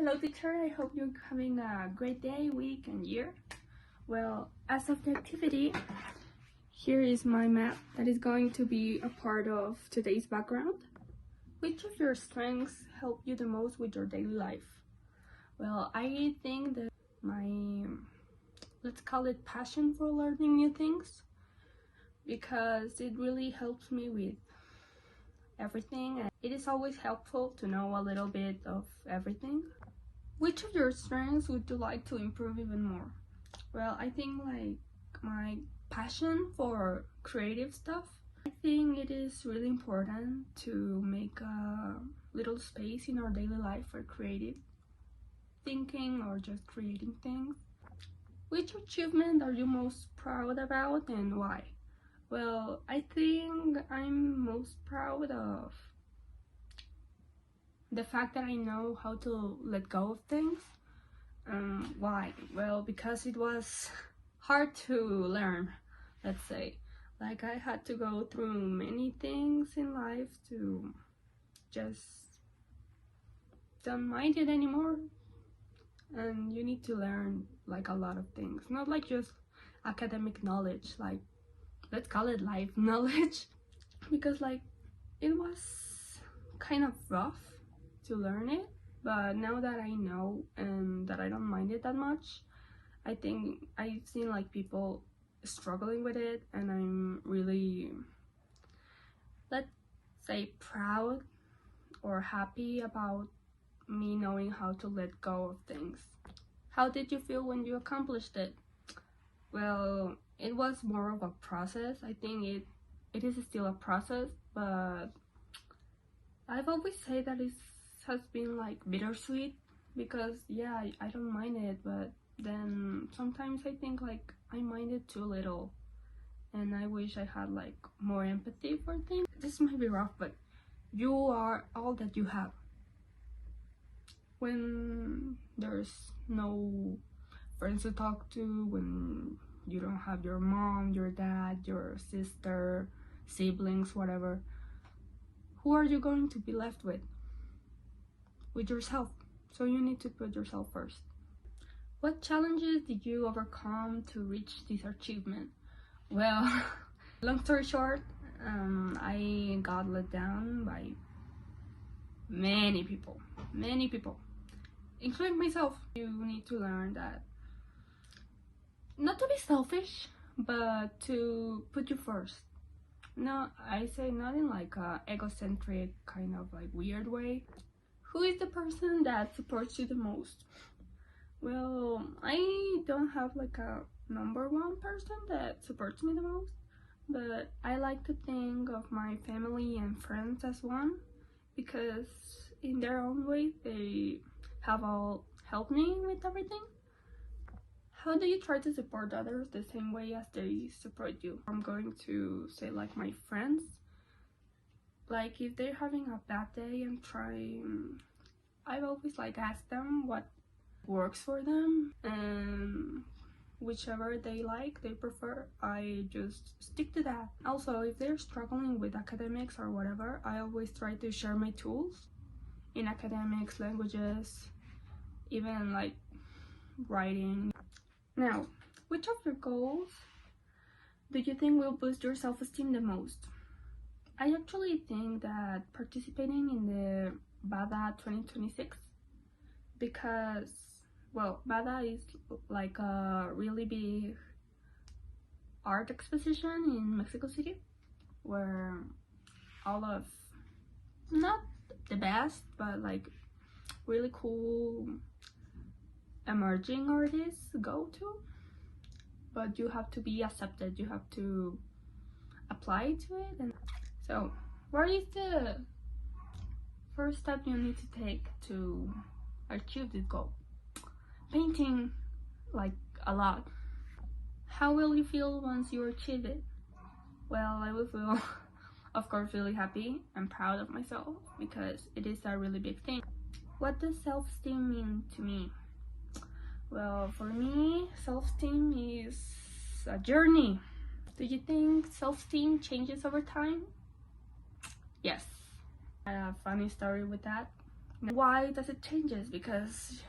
Hello teacher, I hope you're having a great day, week and year. Well, as of the activity, here is my map that is going to be a part of today's background. Which of your strengths help you the most with your daily life? Well, I think that my, let's call it passion for learning new things, because it really helps me with everything, and it is always helpful to know a little bit of everything. Which of your strengths would you like to improve even more? Well, I think like my passion for creative stuff. I think it is really important to make a little space in our daily life for creative thinking or just creating things. Which achievement are you most proud about and why? Well, I think I'm most proud of the fact that I know how to let go of things. Why? Well, because it was hard to learn, let's say. Like, I had to go through many things in life to just don't mind it anymore. And you need to learn like a lot of things, not like just academic knowledge, like let's call it life knowledge, because like it was kind of rough to learn it, but now that I know and that I don't mind it that much, I think I've seen like people struggling with it, and I'm really, let's say, proud or happy about me knowing how to let go of things. How did you feel when you accomplished it? Well, it was more of a process. I think it is still a process, but I've always said that it has been like bittersweet, because yeah, I don't mind it, but then sometimes I think like I mind it too little, and I wish I had like more empathy for things. This might be rough, but you are all that you have. When there's no friends to talk to, when you don't have your mom, your dad, your sister, siblings, whatever, who are you going to be left with? With yourself. So you need to put yourself first. What challenges did you overcome to reach this achievement? Well, long story short, I got let down by many people, including myself. You need to learn that not to be selfish, but to put you first. No, I say not in like a egocentric kind of like weird way. Who is the person that supports you the most? Well, I don't have like a number one person that supports me the most, but I like to think of my family and friends as one, because in their own way they have all helped me with everything. How do you try to support others the same way as they support you? I'm going to say like my friends. Like if they're having a bad day and trying, I've always like asked them what works for them, and whichever they like, they prefer, I just stick to that. Also, if they're struggling with academics or whatever, I always try to share my tools in academics, languages, even like writing. Now, which of your goals do you think will boost your self-esteem the most? I actually think that participating in the BADA 2026, because, well, BADA is like a really big art exposition in Mexico City, where all of, not the best, but like really cool emerging artists go to, but you have to be accepted, you have to apply to it. And so what is the first step you need to take to achieve this goal? Painting, like a lot. How will you feel once you achieve it? Well, I will feel of course really happy and proud of myself, because it is a really big thing. What does self-esteem mean to me? Well, for me, self-esteem is a journey. Do you think self-esteem changes over time? Yes. I have a funny story with that. Why does it changes? Because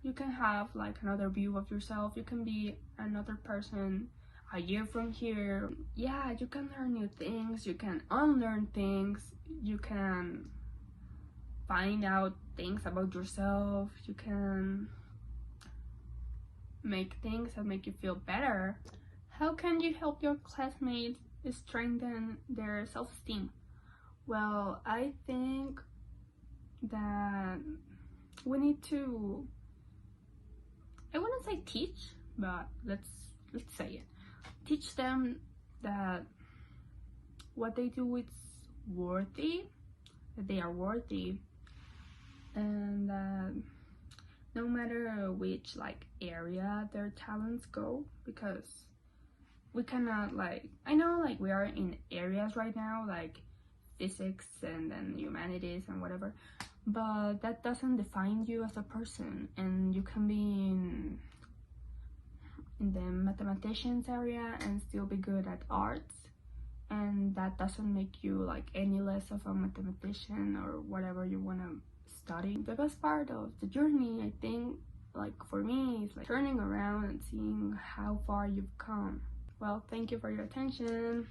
you can have like another view of yourself. You can be another person a year from here. Yeah, you can learn new things, you can unlearn things, you can find out things about yourself, you can make things that make you feel better. How can you help your classmates strengthen their self-esteem? Well, I think that we need to, I wouldn't say teach, but let's say it. Teach them that what they do is worthy, that they are worthy, and that no matter which like area their talents go, because we cannot, like, I know like we are in areas right now like physics and then humanities and whatever, but that doesn't define you as a person. And you can be in the mathematicians area and still be good at arts, and that doesn't make you like any less of a mathematician or whatever you want to study. The best part of the journey, I think, like for me, is like turning around and seeing how far you've come. Well, thank you for your attention.